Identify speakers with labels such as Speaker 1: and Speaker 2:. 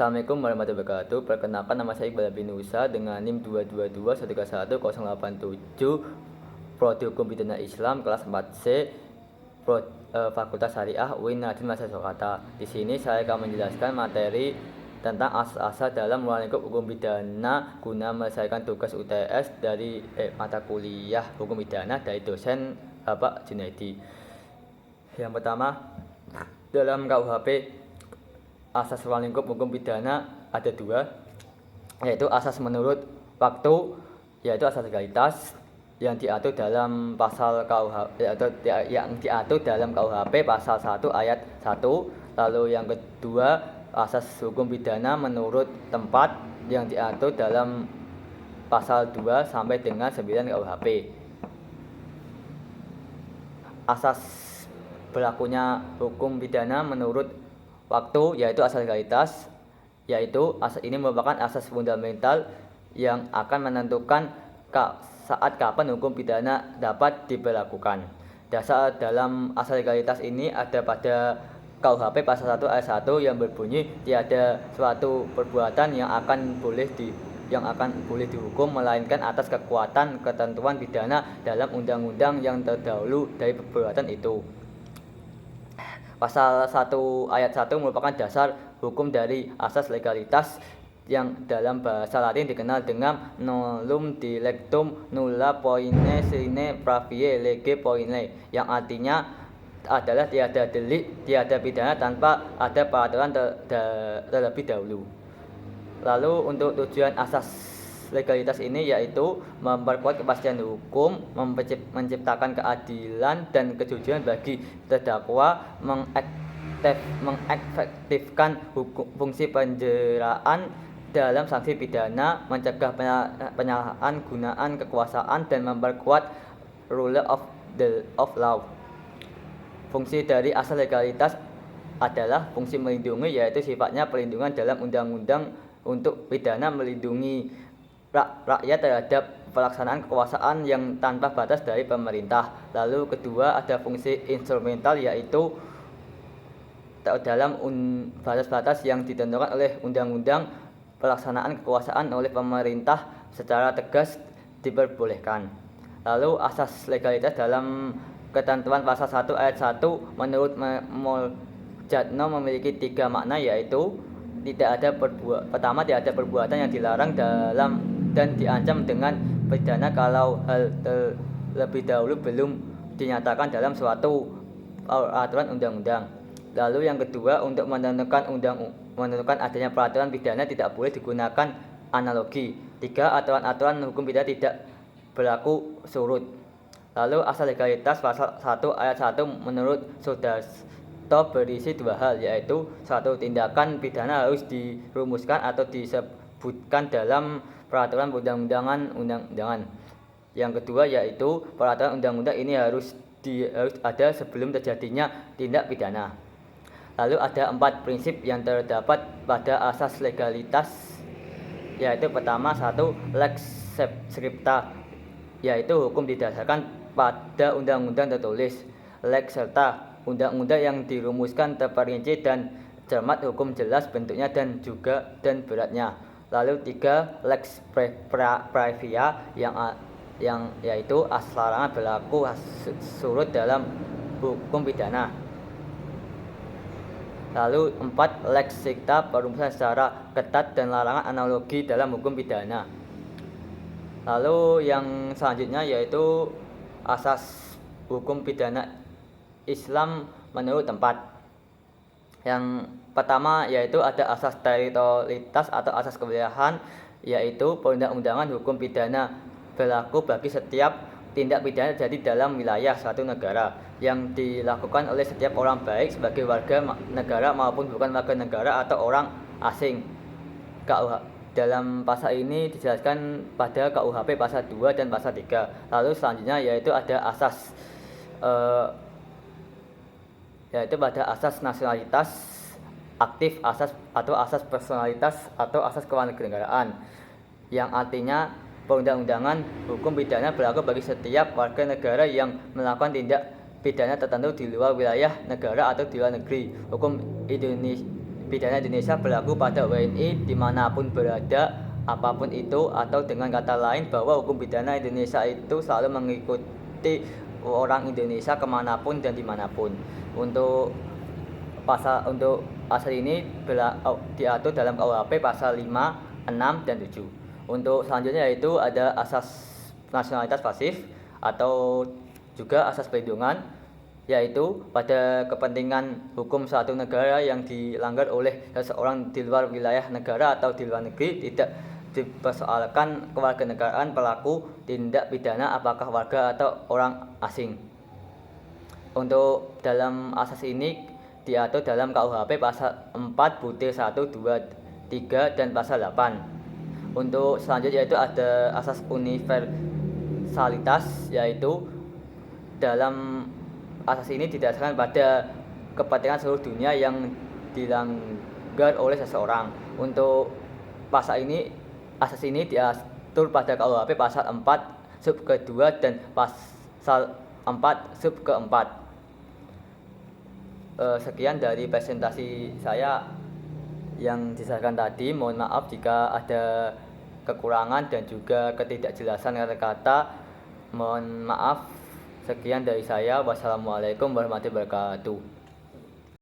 Speaker 1: Assalamualaikum warahmatullahi wabarakatuh. Perkenalkan, nama saya Iqbal bin Nusa dengan NIM 222-131-087, Prodi Hukum Pidana Islam kelas 4C, Fakultas Syariah UIN Nadine Mahasiswa Surakarta. Di sini saya akan menjelaskan materi tentang asas-asas dalam ruang lingkup hukum pidana guna menyelesaikan tugas UTS dari mata kuliah hukum pidana dari dosen Bapak Junaidi. Yang pertama, dalam KUHP asas ruang lingkup hukum pidana ada dua, yaitu asas menurut waktu, yaitu asas legalitas yang diatur dalam pasal KUHP, yang diatur dalam KUHP pasal 1 ayat 1. Lalu yang kedua, asas hukum pidana menurut tempat yang diatur dalam pasal 2 sampai dengan 9 KUHP. Asas berlakunya hukum pidana menurut waktu, yaitu asas legalitas, yaitu asas ini merupakan asas fundamental yang akan menentukan saat kapan hukum pidana dapat diberlakukan. Dasar dalam asas legalitas ini ada pada KUHP pasal 1 ayat 1 yang berbunyi tiada suatu perbuatan yang akan boleh dihukum melainkan atas kekuatan ketentuan pidana dalam undang-undang yang terdahulu dari perbuatan itu. Pasal 1 ayat 1 merupakan dasar hukum dari asas legalitas yang dalam bahasa Latin dikenal dengan nullum dilectum nulla poene sine praevie lege poene, yang artinya adalah tiada delik, tiada pidana tanpa ada peraturan terlebih dahulu. Lalu untuk tujuan asas legalitas ini yaitu memperkuat kepastian hukum, menciptakan keadilan dan kejujuran bagi terdakwa, mengefektifkan fungsi penjeraan dalam sanksi pidana, mencegah penyalahgunaan gunaan kekuasaan dan memperkuat rule of law. Fungsi dari asas legalitas adalah fungsi melindungi, yaitu sifatnya perlindungan dalam undang-undang untuk pidana, melindungi rakyat terhadap pelaksanaan kekuasaan yang tanpa batas dari pemerintah. Lalu kedua, ada fungsi instrumental, yaitu dalam batas-batas yang ditentukan oleh undang-undang, pelaksanaan kekuasaan oleh pemerintah secara tegas diperbolehkan. Lalu asas legalitas dalam ketentuan pasal 1 ayat 1 menurut Moljadno memiliki 3 makna, yaitu tidak ada perbuatan yang dilarang dan diancam dengan pidana kalau hal terlebih dahulu belum dinyatakan dalam suatu aturan undang-undang. Lalu yang kedua, untuk menentukan adanya peraturan pidana tidak boleh digunakan analogi. 3. Aturan-aturan hukum pidana tidak berlaku surut. Lalu asas legalitas pasal 1 ayat 1 menurut Sudarso berisi 2 hal, yaitu suatu tindakan pidana harus dirumuskan atau disebutkan dalam peraturan undang-undangan. Yang kedua yaitu peraturan undang-undang ini harus ada sebelum terjadinya tindak pidana. Lalu ada 4 prinsip yang terdapat pada asas legalitas, yaitu pertama, 1. Lex scripta, yaitu hukum didasarkan pada undang-undang tertulis. Lex serta, undang-undang yang dirumuskan terperinci dan cermat, hukum jelas bentuknya dan beratnya. Lalu 3. Lex praevia, yang yaitu asas larangan berlaku surut dalam hukum pidana. Lalu 4. Lex stricta, perumusan secara ketat dan larangan analogi dalam hukum pidana. Lalu yang selanjutnya yaitu asas hukum pidana Islam menurut tempat. Yang pertama yaitu ada asas teritorialitas atau asas kewilayahan, yaitu perundang-undangan hukum pidana berlaku bagi setiap tindak pidana terjadi dalam wilayah suatu negara yang dilakukan oleh setiap orang, baik sebagai warga negara maupun bukan warga negara atau orang asing. Dalam pasal ini dijelaskan pada KUHP pasal 2 dan pasal 3. Lalu selanjutnya yaitu ada asas yaitu pada asas nasionalitas aktif, asas personalitas atau asas kewarganegaraan, yang artinya perundang-undangan hukum pidana berlaku bagi setiap warga negara yang melakukan tindak pidana tertentu di luar wilayah negara atau di luar negeri. Hukum pidana Indonesia berlaku pada WNI dimanapun berada, apapun itu, atau dengan kata lain bahwa hukum pidana Indonesia itu selalu mengikuti orang Indonesia kemanapun dan dimanapun. Untuk pasal ini diatur dalam KUHP pasal 5, 6, dan 7. Untuk selanjutnya yaitu ada asas nasionalitas pasif atau juga asas perlindungan, yaitu pada kepentingan hukum suatu negara yang dilanggar oleh seseorang di luar wilayah negara atau di luar negeri tidak dipersoalkan kewarganegaraan pelaku tindak pidana apakah warga atau orang asing. Untuk dalam asas ini diatur dalam KUHP pasal 4 butir 1, 2, 3 dan pasal 8. Untuk selanjutnya yaitu ada asas universalitas, yaitu dalam asas ini didasarkan pada kepentingan seluruh dunia yang dilanggar oleh seseorang. Untuk asas ini diatur pada KUHP pasal 4 sub ke-2 dan pasal 4 sub ke-4. Sekian dari presentasi saya yang disampaikan tadi. Mohon maaf jika ada kekurangan dan juga ketidakjelasan kata-kata. Mohon maaf. Sekian dari saya. Wassalamualaikum warahmatullahi wabarakatuh.